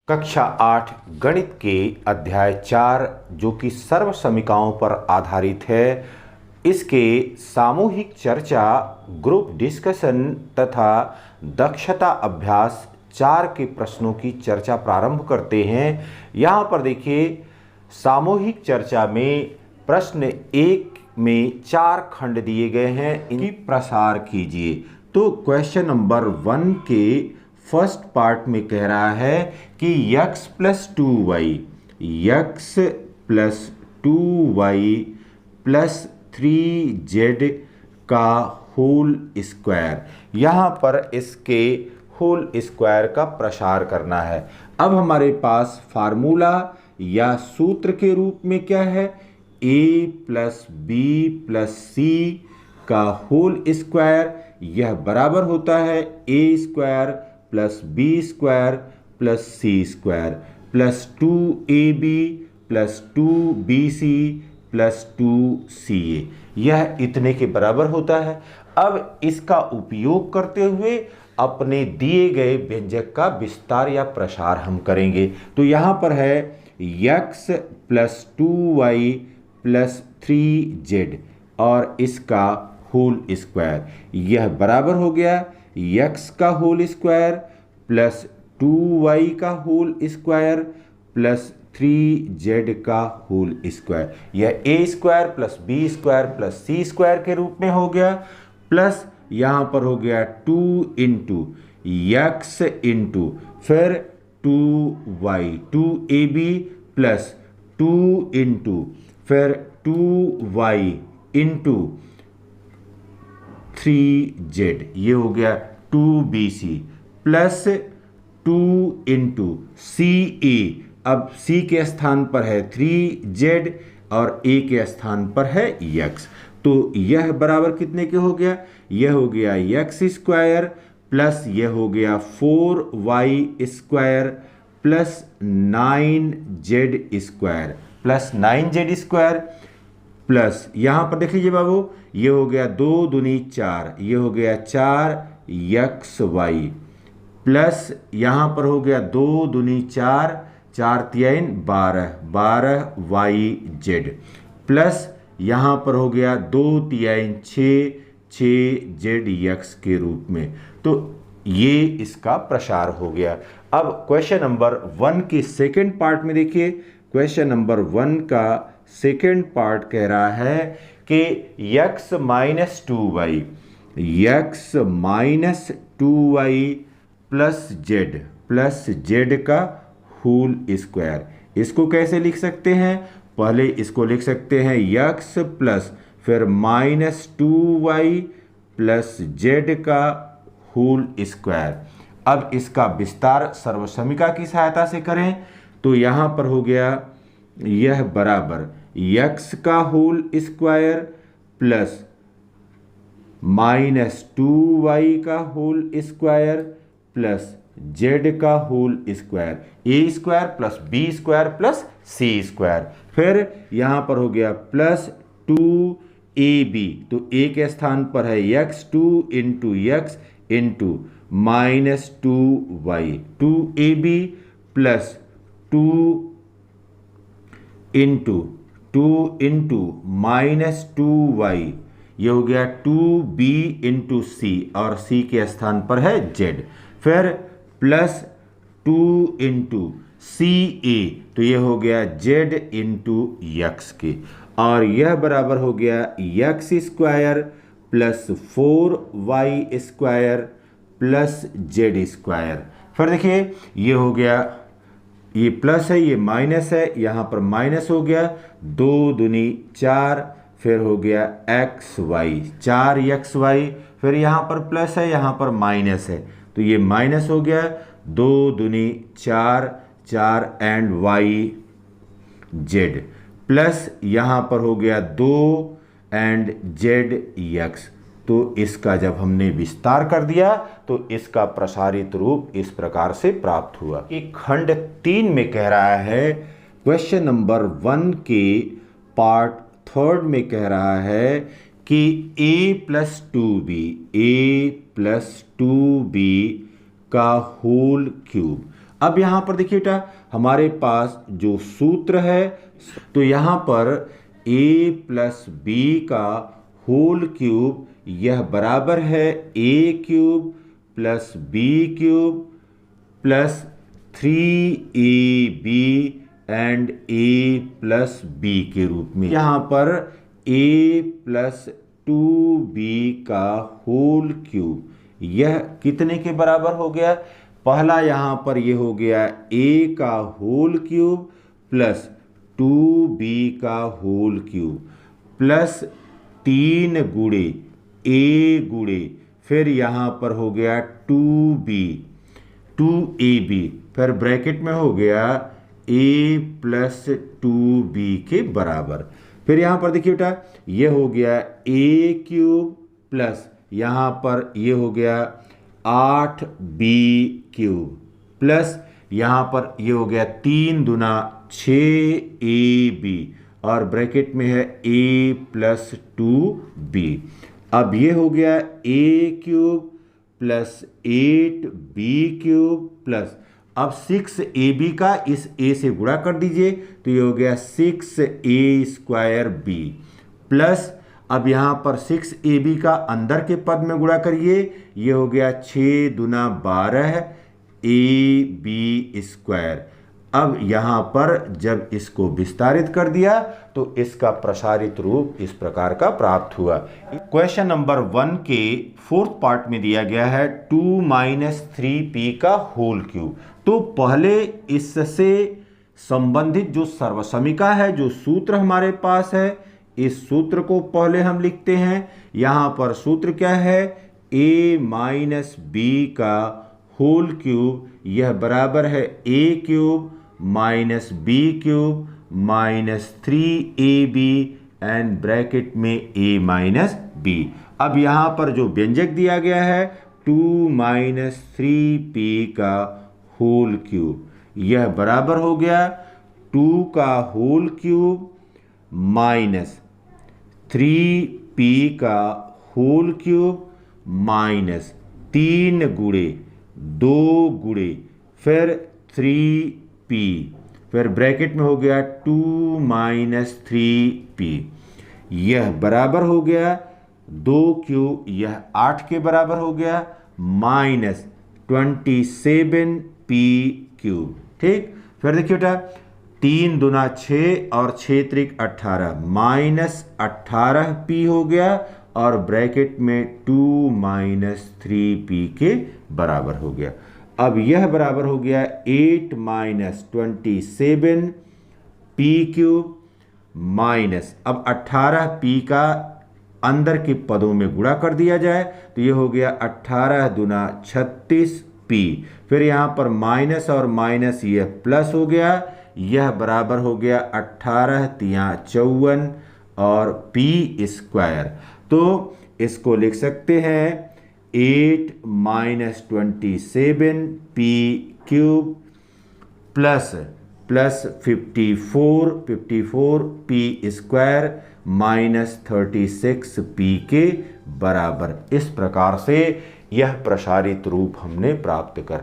कक्षा 8 गणित के अध्याय 4 जो कि सर्व समीकरणों पर आधारित है, इसके सामूहिक चर्चा, ग्रुप डिस्कशन तथा दक्षता अभ्यास 4 के प्रश्नों की चर्चा प्रारंभ करते हैं। यहाँ पर देखिए, सामूहिक चर्चा में प्रश्न 1 में 4 खंड दिए गए हैं, इनकी प्रसार कीजिए। तो क्वेश्चन नंबर 1 के फर्स्ट पार्ट में कह रहा है कि x plus 2y plus 3z का होल स्क्वायर, यहाँ पर इसके होल स्क्वायर का प्रसार करना है। अब हमारे पास फार्मूला या सूत्र के रूप में क्या है, a plus b plus c का होल स्क्वायर, यह बराबर होता है a square plus b square plus c square plus 2ab plus 2bc plus 2ca, यह इतने के बराबर होता है। अब इसका उपयोग करते हुए अपने दिए गए व्यंजक का विस्तार या प्रसार हम करेंगे। तो यहाँ पर है x plus 2y plus 3z और इसका होल स्क्वायर, यह बराबर हो गया x का होल स्क्वायर प्लस 2y का होल स्क्वायर प्लस 3z का होल स्क्वायर, यह a square plus b square plus c square के रूप में हो गया, प्लस यहाँ पर हो गया 2 इंटू x इंटू फिर 2y 2ab प्लस 2 इंटू फिर 2y इंटू 3z, ये हो गया 2bc प्लस 2 इंटू ca, अब c के स्थान पर है 3z और a के स्थान पर है x, तो यह बराबर कितने के हो गया, यह हो गया x स्क्वायर प्लस यह हो गया 4y square plus 9z square plus 9z square plus यहाँ पर देख लीजिए बाबू, ये हो गया 2 दूनी 4, ये हो गया 4xy प्लस यहाँ पर हो गया 2 दूनी 4, 4 3 12, 12yz प्लस यहाँ पर हो गया 2 3 6, 6zx के रूप में। तो ये इसका प्रसार हो गया। अब क्वेश्चन नंबर 1 के सेकेंड पार्ट में देखिए, क्वेश्चन नंबर 1 का सेकेंड पार्ट कह रहा है कि x minus 2y plus z का होल स्क्वायर, इसको कैसे लिख सकते हैं, पहले इसको लिख सकते हैं x प्लस फिर माइनस 2y प्लस z का होल स्क्वायर। अब इसका विस्तार सर्वसमीका की सहायता से करें तो यहाँ पर हो गया, यह बराबर x का whole square plus minus 2y का होल स्क्वायर प्लस z का whole square, a square plus b square plus c square, फिर यहाँ पर हो गया प्लस 2ab, तो a के स्थान पर है x, 2 into x into minus 2y, 2ab plus 2 into minus 2y, ये हो गया 2b इंटू c और c के स्थान पर है z, फिर प्लस 2 इंटू ca, तो ये हो गया z इंटू x के, और यह बराबर हो गया x square plus 4y square plus z square. फिर देखिए, ये हो गया, ये प्लस है ये माइनस है, यहाँ पर माइनस हो गया 2 दूनी 4, फिर हो गया xy 4xy, फिर यहाँ पर प्लस है यहाँ पर माइनस है, तो ये माइनस हो गया 2 दूनी 4, 4 एंड yz प्लस यहाँ पर हो गया 2 एंड zx। तो इसका जब हमने विस्तार कर दिया तो इसका प्रसारित रूप इस प्रकार से प्राप्त हुआ कि खंड 3 में कह रहा है, क्वेश्चन नंबर 1 के पार्ट 3 में कह रहा है कि a प्लस 2b का होल क्यूब। अब यहाँ पर देखिए बेटा हमारे पास जो सूत्र है, तो यहाँ पर a प्लस बी का होल क्यूब यह बराबर है a cube plus b cube plus 3ab and a plus b के रूप में। यहाँ पर a प्लस 2b का होल क्यूब यह कितने के बराबर हो गया? पहला यहाँ पर ये हो गया a का होल क्यूब प्लस 2b का होल क्यूब प्लस 3 गुणे a गुणे फिर यहाँ पर हो गया 2ab फिर ब्रैकेट में हो गया a प्लस 2b के बराबर। फिर यहाँ पर देखिए बेटा ये हो गया a क्यूब प्लस यहाँ पर ये हो गया 8b क्यूब प्लस यहाँ पर ये हो गया 3 दूना 6ab और ब्रैकेट में है a प्लस 2b। अब ये हो गया a cube plus 8b cube plus अब 6ab का इस a से गुणा कर दीजिए तो ये हो गया 6a स्क्वायर b प्लस अब यहाँ पर 6ab का अंदर के पद में गुणा करिए, ये हो गया 6 दूना 12 ab स्क्वायर। अब यहाँ पर जब इसको विस्तारित कर दिया तो इसका प्रसारित रूप इस प्रकार का प्राप्त हुआ। क्वेश्चन नंबर 1 के 4th पार्ट में दिया गया है 2 माइनस 3p का होल क्यूब। तो पहले इससे संबंधित जो सर्वसमीका है, जो सूत्र हमारे पास है, इस सूत्र को पहले हम लिखते हैं। यहाँ पर सूत्र क्या है? a माइनस बी का होल क्यूब यह बराबर है a cube minus b cube minus 3ab and bracket में a माइनस b। अब यहाँ पर जो व्यंजक दिया गया है 2 माइनस 3p का होल क्यूब यह बराबर हो गया 2 का होल क्यूब माइनस 3p का होल क्यूब माइनस 3 गुणे 2 गुणे फिर 3p फिर ब्रैकेट में हो गया 2 माइनस 3p यह बराबर हो गया 2 क्यूब यह 8 के बराबर हो गया माइनस 27p क्यूब। ठीक, फिर देखिए बेटा 3 दूना 6 और 6 त्रिक 18 माइनस 18p हो गया और ब्रैकेट में 2 माइनस 3p के बराबर हो गया। अब यह बराबर हो गया 8 माइनस 27p क्यूब माइनस अब 18p का अंदर के पदों में गुणा कर दिया जाए तो ये हो गया 18 दूना 36p फिर यहाँ पर माइनस और माइनस यह प्लस हो गया, यह बराबर हो गया 18 तिया 54 और p स्क्वायर। तो इसको लिख सकते हैं 8 minus 27p cube plus 54p square minus 36p के बराबर। इस प्रकार से यह प्रसारित रूप हमने प्राप्त कर